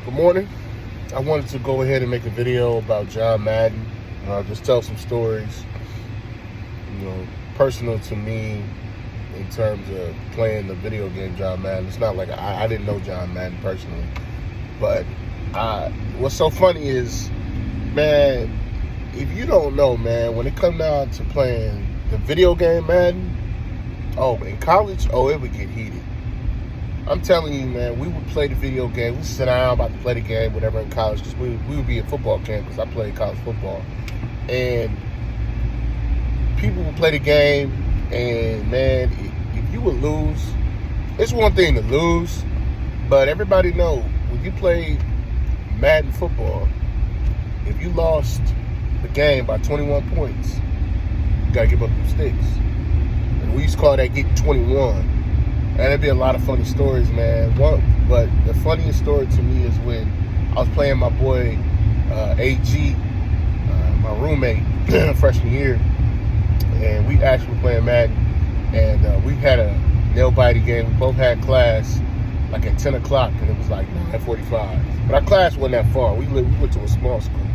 Good morning. I wanted to go ahead and make a video about John Madden. Just tell some stories, personal to me in terms of playing the video game John Madden. It's not like I didn't know John Madden personally, but what's so funny is, man, if you don't know, man, when it comes down to playing the video game Madden, in college, it would get heated. I'm telling you, man, we would play the video game. We'd sit down about to play the game, whatever, in college, because we would be at football camp, because I played college football. And people would play the game, and, man, if you would lose, it's one thing to lose, but everybody know when you play Madden football, if you lost the game by 21 points, you got to give up them sticks. And we used to call that getting 21. And there'd be a lot of funny stories, man. But the funniest story to me is when I was playing my boy AG, my roommate, freshman year, and we actually were playing Madden, and we had a nail-biting game. We both had class like at 10 o'clock, and it was like 9:45. But our class wasn't that far. We went to a small school.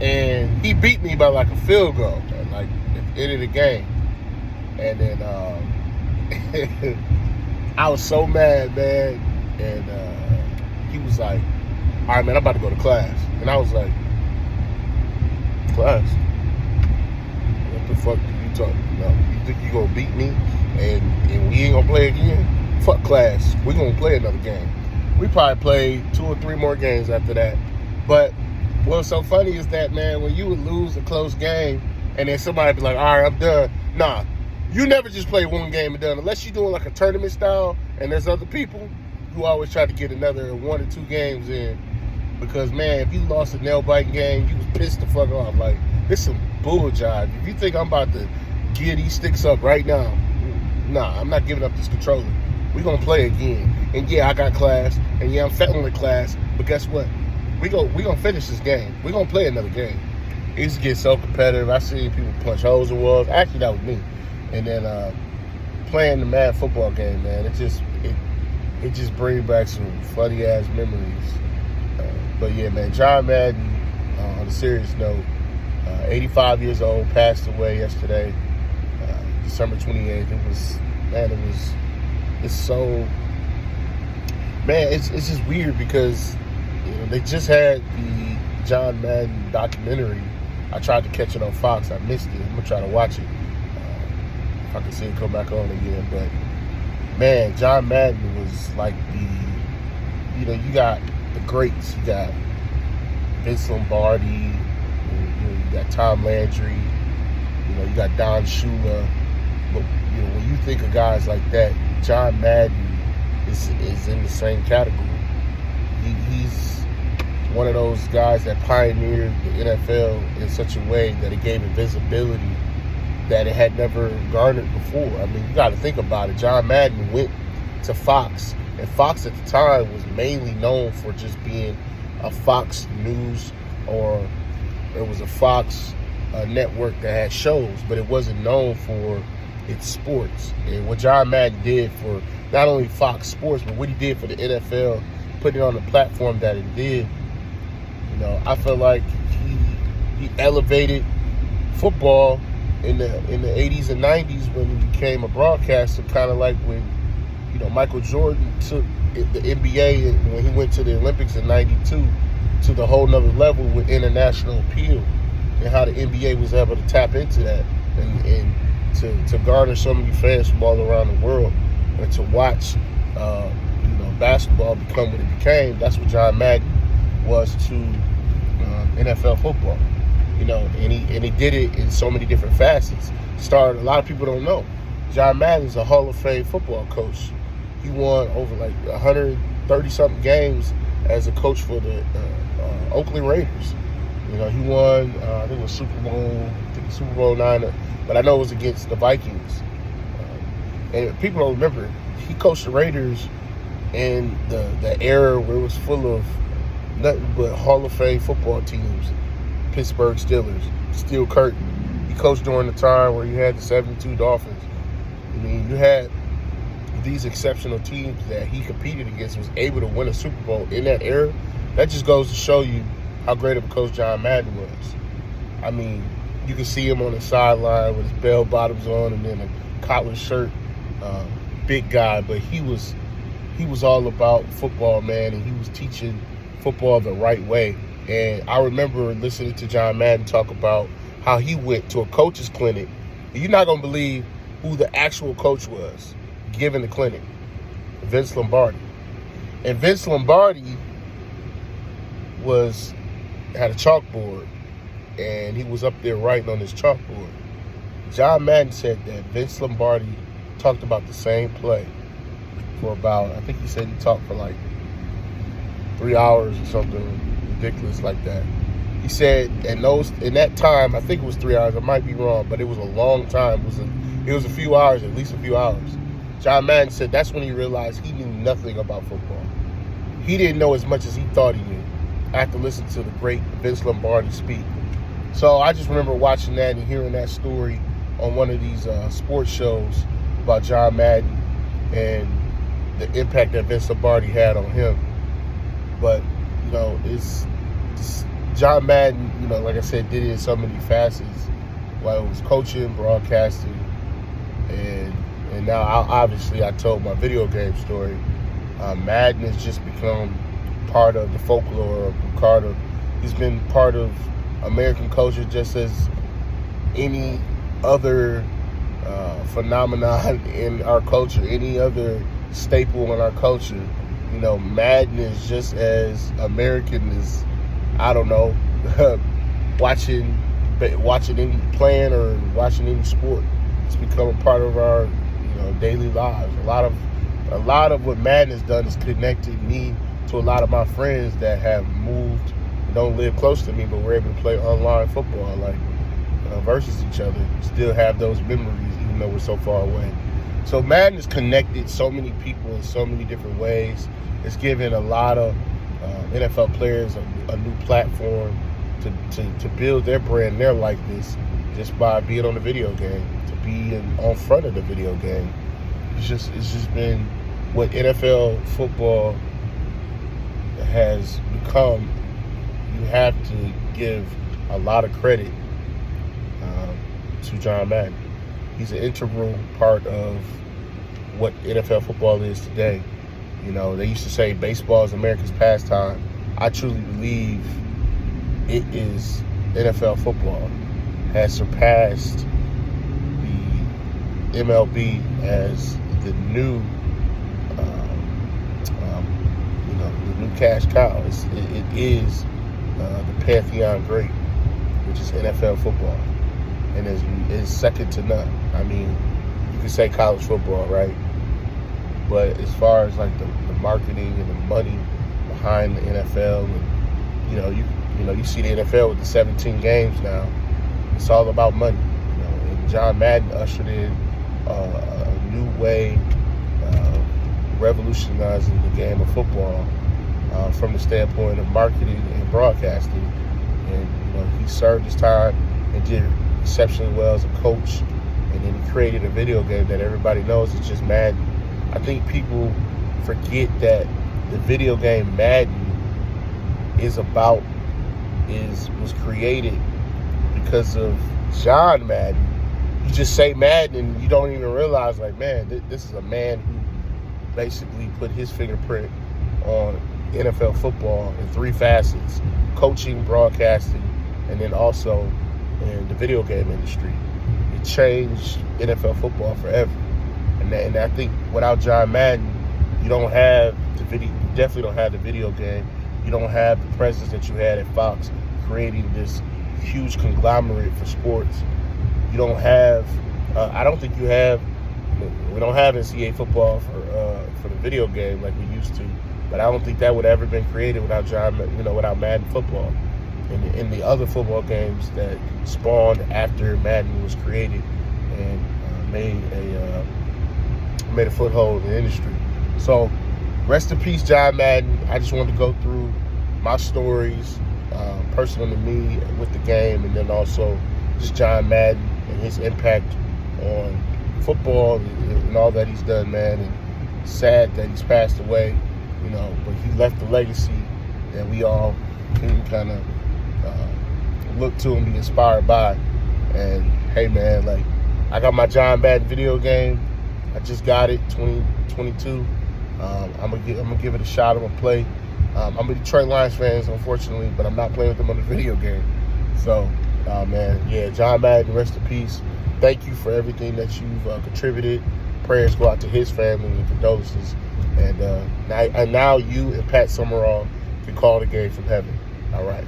And he beat me by like a field goal at like the end of the game. And then I was so mad, man, and he was like, all right, man, I'm about to go to class. And I was like, class? What the fuck are you talking about? You think you gonna beat me and we ain't gonna play again? Fuck class. We gonna play another game. We probably played 2 or 3 more games after that. But what's so funny is that, man, when you would lose a close game and then somebody be like, all right, I'm done. Nah. You never just play one game and done, unless you're doing like a tournament style and there's other people who always try to get another 1 or 2 games in. Because, man, if you lost a nail-biting game, you was pissed the fuck off. Like, this some bull jive. If you think I'm about to gear these sticks up right now, nah, I'm not giving up this controller. We gonna play again. And yeah, I got class, and yeah, I'm failing the class, but guess what? We gonna finish this game. We gonna play another game. It used to get so competitive. I see people punch holes in walls. Actually, that was me. And then playing the Madden football game, man, it just brings back some funny ass memories. But yeah, man, John Madden, on a serious note, 85 years old, passed away yesterday, December 28th. It's just weird because they just had the John Madden documentary. I tried to catch it on Fox. I missed it. I'm gonna try to watch it. If I can see it come back on again. But, man, John Madden was like you got the greats. You got Vince Lombardi, you got Tom Landry, you got Don Shula. But, when you think of guys like that, John Madden is in the same category. He's one of those guys that pioneered the NFL in such a way that it gave it visibility that it had never garnered before. I mean, you got to think about it. John Madden went to Fox, and Fox at the time was mainly known for just being a Fox News, or it was a Fox network that had shows, but it wasn't known for its sports. And what John Madden did for not only Fox Sports, but what he did for the NFL, putting it on the platform that it did, I feel like he elevated football in the 80s and 90s when he became a broadcaster, kind of like when Michael Jordan took the NBA and when he went to the Olympics in '92 to the whole nother level with international appeal, and how the NBA was able to tap into that and to garner so many fans from all around the world, and to watch basketball become what it became. That's what John Madden was to NFL football. And he did it in so many different facets. A lot of people don't know, John Madden is a Hall of Fame football coach. He won over like 130-something games as a coach for the Oakland Raiders. He won, I think it was Super Bowl 9, but I know it was against the Vikings. And people don't remember, he coached the Raiders in the era where it was full of nothing but Hall of Fame football teams. Pittsburgh Steelers, Steel Curtain. He coached during the time where you had the 72 Dolphins. I mean, you had these exceptional teams that he competed against was able to win a Super Bowl in that era, that just goes to show you how great of a coach John Madden was. I mean, you can see him on the sideline with his bell bottoms on and then a collar shirt, big guy, but he was all about football, man, and he was teaching football the right way. And I remember listening to John Madden talk about how he went to a coach's clinic. And you're not going to believe who the actual coach was giving the clinic, Vince Lombardi. And Vince Lombardi had a chalkboard, and he was up there writing on his chalkboard. John Madden said that Vince Lombardi talked about the same play for about, I think he said he talked for like 3 hours or something ridiculous like that. He said in that time, I think it was 3 hours, I might be wrong, but it was a long time. It was a few hours, at least a few hours. John Madden said that's when he realized he knew nothing about football. He didn't know as much as he thought he knew after listening to the great Vince Lombardi speak. So I just remember watching that and hearing that story on one of these sports shows about John Madden and the impact that Vince Lombardi had on him. But, it's John Madden, like I said, did it in so many facets, while it was coaching, broadcasting, and now obviously I told my video game story. Madden has just become part of the folklore of Ricardo. He's been part of American culture just as any other phenomenon in our culture, any other staple in our culture. Madden is just as American as, I don't know, watching any playing or watching any sport. It's become a part of our daily lives. A lot of what Madden has done is connected me to a lot of my friends that have moved and don't live close to me, but we're able to play online football versus each other. Still have those memories even though we're so far away. So Madden has connected so many people in so many different ways. It's given a lot of NFL players a new platform to build their brand, their likeness, just by being on the video game, to be on front of the video game. It's just been what NFL football has become. You have to give a lot of credit to John Madden. He's an integral part of what NFL football is today. They used to say baseball is America's pastime. I truly believe it is. NFL football has surpassed the MLB as the new, the new cash cow. It is the pantheon great, which is NFL football, and is second to none. I mean, you can say college football, right? But as far as like the marketing and the money behind the NFL, and you see the NFL with the 17 games now. It's all about money. And John Madden ushered in a new way of revolutionizing the game of football from the standpoint of marketing and broadcasting. And he served his time and did exceptionally well as a coach. And then he created a video game that everybody knows is just Madden. I think people forget that the video game Madden was created because of John Madden. You just say Madden and you don't even realize, like, man, this is a man who basically put his fingerprint on NFL football in three facets: coaching, broadcasting, and then also in the video game industry. It changed NFL football forever. And I think without John Madden, you don't have the video. You definitely don't have the video game. You don't have the presence that you had at Fox, creating this huge conglomerate for sports. You don't have. I don't think you have. We don't have NCAA football for the video game like we used to. But I don't think that would have ever been created without without Madden football, and in the other football games that spawned after Madden was created and made a foothold in the industry. So, rest in peace, John Madden. I just wanted to go through my stories, personal to me with the game, and then also just John Madden and his impact on football and all that he's done, man. And sad that he's passed away, but he left a legacy that we all can kind of look to and be inspired by. And hey, man, like, I got my John Madden video game. I just got it, 2022. I'm gonna give it a shot. I'm gonna play. I'm a Detroit Lions fan, unfortunately, but I'm not playing with them on the video game. So, man, yeah, John Madden, rest in peace. Thank you for everything that you've contributed. Prayers go out to his family and condolences. And now you and Pat Summerall can call the game from heaven. All right.